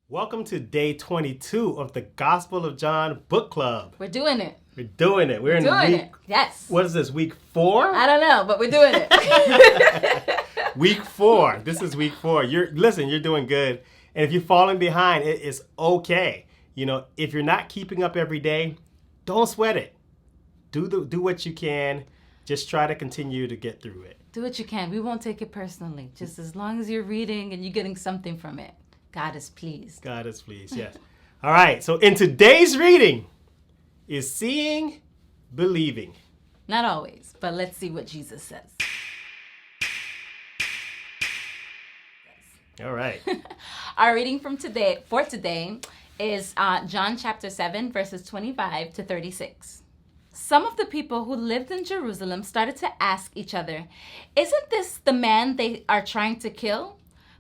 Welcome to day 22 of the Gospel of John Book Club. We're doing it. We're doing it. We're in doing week. it. Yes. What is this? Week 4? I don't know, but we're doing it. Week 4. This is week 4. You're doing good. And if you're falling behind, it is okay. If you're not keeping up every day, don't sweat it. Do what you can. Just try to continue to get through it. Do what you can. We won't take it personally. Just as long as you're reading and you're getting something from it. God is pleased. God is pleased, yes. All right, so in today's reading is seeing, believing. Not always, but let's see what Jesus says. All right. Our reading for today is John chapter 7, verses 25 to 36. Some of the people who lived in Jerusalem started to ask each other, "Isn't this the man they are trying to kill?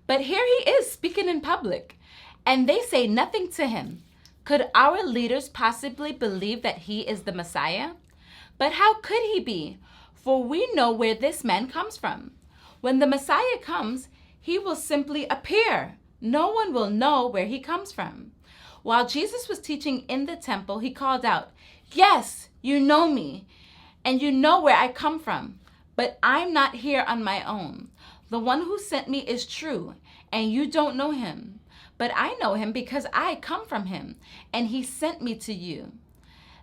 But here he is speaking in public, and they say nothing to him. Could our leaders possibly believe that he is the Messiah? But how could he be? For we know where this man comes from. When the Messiah comes, he will simply appear. No one will know where he comes from." While Jesus was teaching in the temple, he called out, "Yes, you know me, and you know where I come from. But I'm not here on my own. The one who sent me is true, and you don't know him. But I know him because I come from him, and he sent me to you."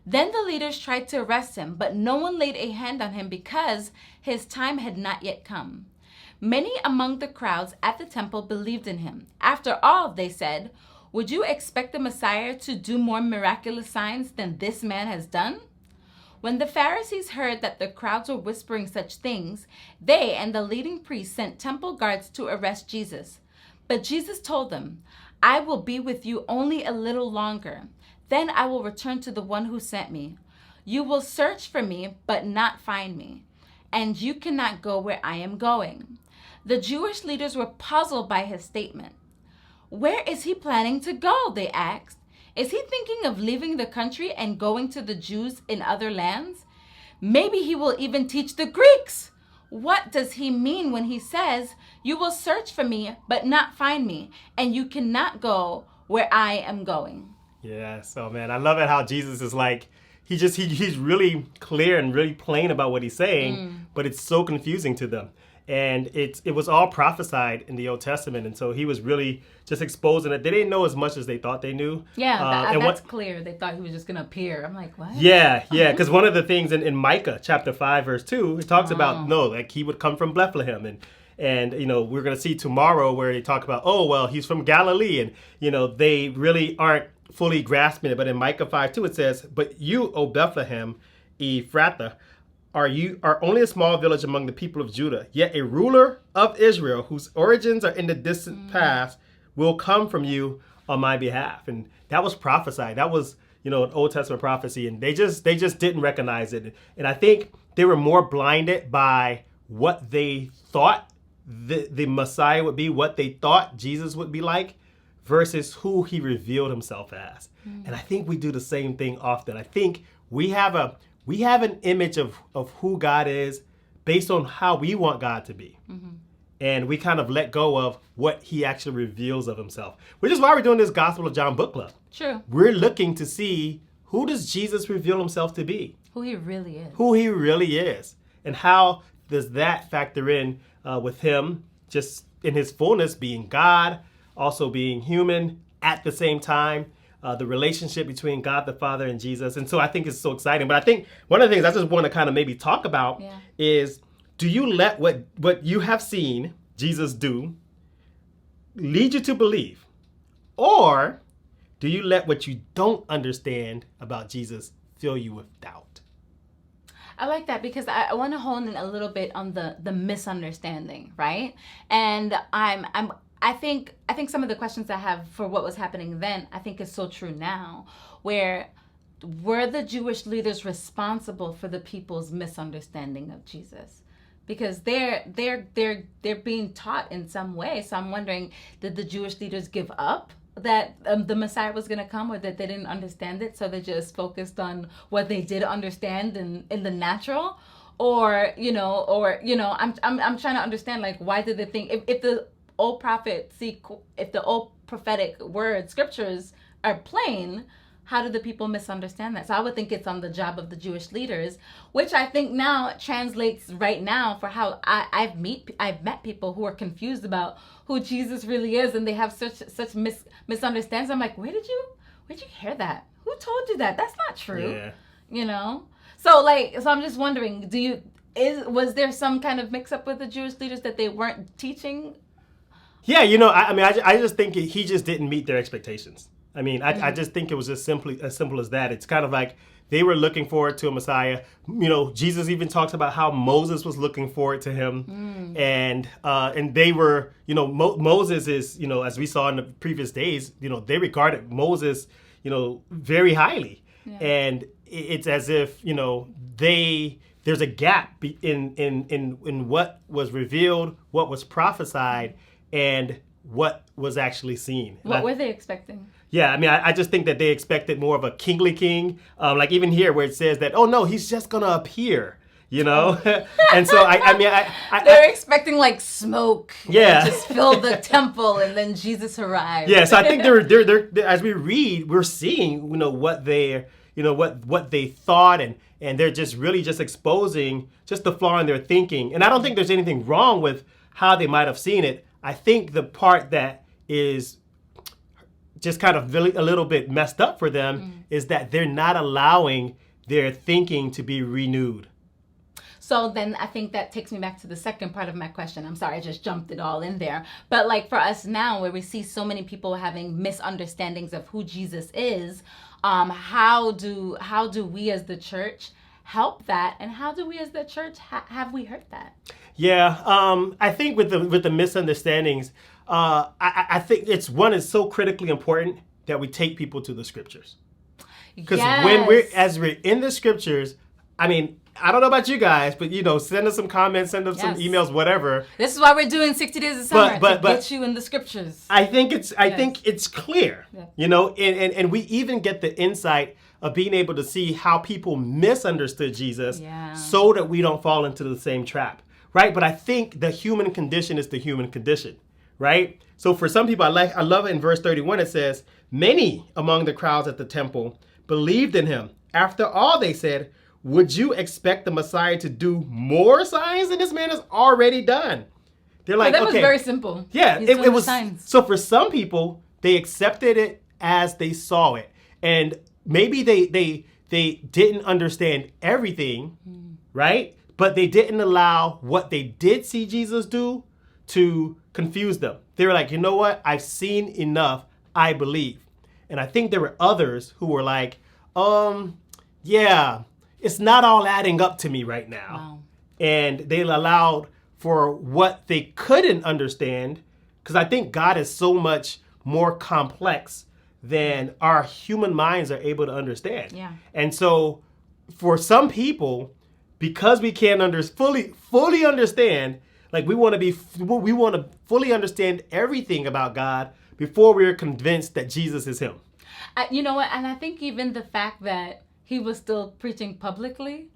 Then the leaders tried to arrest him, but no one laid a hand on him because his time had not yet come. Many among the crowds at the temple believed in him. "After all," they said, "would you expect the Messiah to do more miraculous signs than this man has done?" When the Pharisees heard that the crowds were whispering such things, they and the leading priests sent temple guards to arrest Jesus. But Jesus told them, "I will be with you only a little longer. Then I will return to the one who sent me. You will search for me, but not find me. And you cannot go where I am going." The Jewish leaders were puzzled by his statement. "Where is he planning to go?" they asked. "Is he thinking of leaving the country and going to the Jews in other lands? Maybe he will even teach the Greeks. What does he mean when he says, 'You will search for me, but not find me, and you cannot go where I am going'?" Yeah, so man, I love it how Jesus is like, he's really clear and really plain about what he's saying, but it's so confusing to them. And it was all prophesied in the Old Testament, and so he was really just exposing it. They didn't know as much as they thought they knew. Yeah, that's clear. They thought he was just going to appear. I'm like, what? Yeah, because one of the things in Micah chapter 5 verse 2, it talks about he would come from Bethlehem, and we're going to see tomorrow where they talk about, oh well, he's from Galilee, and they really aren't fully grasping it. But in Micah 5:2 it says, "But you, O Bethlehem, Ephrathah, are only a small village among the people of Judah, yet a ruler of Israel, whose origins are in the distant past, will come from you on my behalf." And that was prophesied. That was, an Old Testament prophecy, and they just didn't recognize it. And I think they were more blinded by what they thought the Messiah would be, what they thought Jesus would be like, versus who he revealed himself as. And I think we do the same thing often. I think we have an image of who God is based on how we want God to be. And we kind of let go of what he actually reveals of himself, which is why we're doing this Gospel of John book club. True. We're looking to see, who does Jesus reveal himself to be? Who he really is. Who he really is. And how does that factor in with him just in his fullness, being God, also being human at the same time, the relationship between God the Father and Jesus. And so I think it's so exciting. But I think one of the things I just want to kind of maybe talk about is, do you let what you have seen Jesus do lead you to believe? Or do you let what you don't understand about Jesus fill you with doubt? I like that because I want to hone in a little bit on the misunderstanding, right? And I think some of the questions I have for what was happening then, I think is so true now, where were the Jewish leaders responsible for the people's misunderstanding of Jesus? Because they're being taught in some way. So I'm wondering, did the Jewish leaders give up that the Messiah was going to come, or that they didn't understand it, so they just focused on what they did understand in the natural? Or I'm trying to understand, like, why did they think, if the old prophetic words, scriptures are plain, how do the people misunderstand that? So I would think it's on the job of the Jewish leaders, which I think now translates right now for how I've met people who are confused about who Jesus really is, and they have such misunderstandings. I'm like, where'd you hear that? Who told you that? That's not true. Yeah. You know? So I'm just wondering, was there some kind of mix up with the Jewish leaders that they weren't teaching? Yeah, I just think he just didn't meet their expectations. I just think it was as simple as that. It's kind of like they were looking forward to a Messiah. Jesus even talks about how Moses was looking forward to him, and they were, Moses is, as we saw in the previous days, they regarded Moses, very highly, and it's as if there's a gap in what was revealed, what was prophesied, and what was actually seen. What were they expecting? Yeah, I just think that they expected more of a kingly king. Like even here where it says that, oh no, he's just going to appear, And so, they're expecting like smoke. Yeah. Just fill the temple and then Jesus arrived. Yeah, so I think they're as we read, we're seeing, what they thought, and they're just really just exposing just the flaw in their thinking. And I don't think there's anything wrong with how they might have seen it. I think the part that is just kind of really a little bit messed up for them is that they're not allowing their thinking to be renewed. So then I think that takes me back to the second part of my question. I'm sorry, I just jumped it all in there. But like for us now, where we see so many people having misunderstandings of who Jesus is, how do we as the church help that? And how do we as the church, have we heard that? Yeah, I think with the misunderstandings, I think it's so critically important that we take people to the scriptures. Because when we're in the scriptures, I don't know about you guys, but send us some comments, send us some emails, whatever. This is why we're doing 60 Days of Summer, to get you in the scriptures. I think it's clear, and we even get the insight of being able to see how people misunderstood Jesus, so that we don't fall into the same trap, right? But I think the human condition is the human condition, right? So for some people, I love it in verse 31, it says, many among the crowds at the temple believed in him. After all, they said, would you expect the Messiah to do more signs than this man has already done? They're like, that was very simple. Yeah, it was. Signs. So for some people, they accepted it as they saw it, and maybe they didn't understand everything, right? But they didn't allow what they did see Jesus do to confuse them. They were like, you know what? I've seen enough. I believe. And I think there were others who were like, yeah. It's not all adding up to me right now. Wow. And they allowed for what they couldn't understand, because I think God is so much more complex than our human minds are able to understand. Yeah. And so for some people, because we can't fully understand, like we want to fully understand everything about God before we're convinced that Jesus is him. You know what? And I think even the fact that he was still preaching publicly,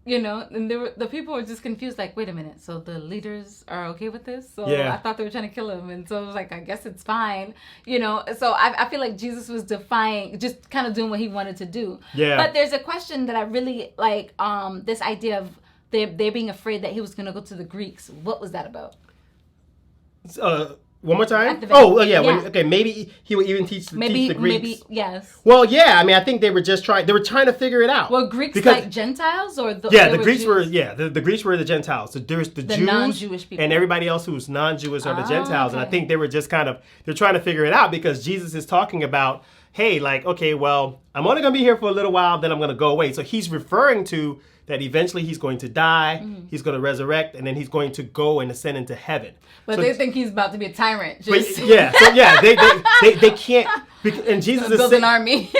and the people were just confused, like, wait a minute, so the leaders are okay with this? So I thought they were trying to kill him, and so it was like, I guess it's fine, So I feel like Jesus was defying, just kind of doing what he wanted to do. Yeah. But there's a question that I really like, this idea of they being afraid that he was going to go to the Greeks. What was that about? One more time? Maybe he would even teach the Greeks. Maybe, yes. Well, yeah, I think they were trying to figure it out. Were Greeks like Gentiles? Or the Greeks were the Greeks were the Gentiles. So there's the Jews non-Jewish people. And everybody else who's non-Jewish are the Gentiles. Okay. And I think they were just they're trying to figure it out, because Jesus is talking about, hey, like, okay, well, I'm only going to be here for a little while, then I'm going to go away. So he's referring to that eventually he's going to die, he's going to resurrect, and then he's going to go and ascend into heaven. But they think he's about to be a tyrant. They can't. And Jesus is build an army.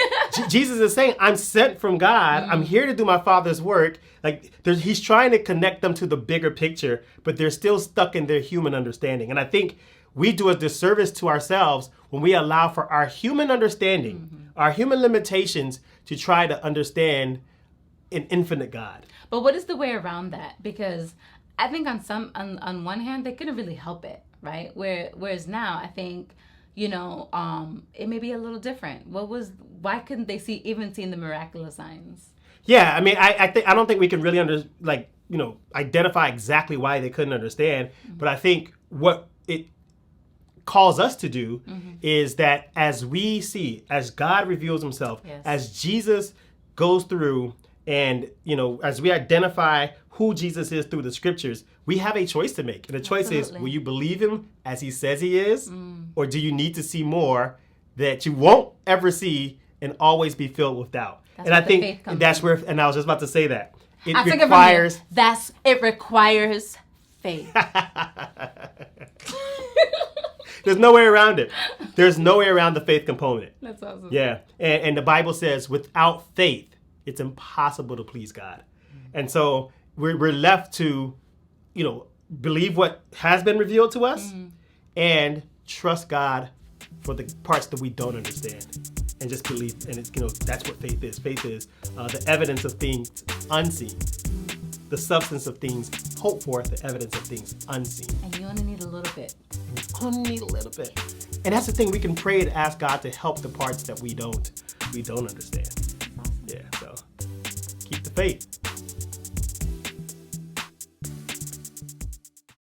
Jesus is saying, I'm sent from God. I'm here to do my Father's work. Like he's trying to connect them to the bigger picture, but they're still stuck in their human understanding. And I think we do a disservice to ourselves when we allow for our human understanding, our human limitations, to try to understand an infinite God. But what is the way around that? Because I think on one hand, they couldn't really help it, right? Whereas now, I think it may be a little different. Why couldn't they even see the miraculous signs? Yeah, I mean, I don't think we can really identify exactly why they couldn't understand, but I think what it calls us to do is that as God reveals himself, Yes. as Jesus goes through and, as we identify who Jesus is through the scriptures, we have a choice to make. And the choice is, Absolutely. will you believe him as he says he is? Or do you need to see more that you won't ever see and always be filled with doubt? That's And I what the faith think comes that's in. where, and I was just about to say that. It I took it from requires... you. It requires faith. There's no way around it. There's no way around the faith component. That's awesome. Yeah. And the Bible says without faith, it's impossible to please God. And so we're left to, believe what has been revealed to us and trust God for the parts that we don't understand. And just believe. And it's, that's what faith is. Faith is the evidence of things unseen. The substance of things hoped for, the evidence of things unseen. And you only need a little bit. Only a little bit. And that's the thing, we can pray and ask God to help the parts that we don't understand. Yeah, so keep the faith.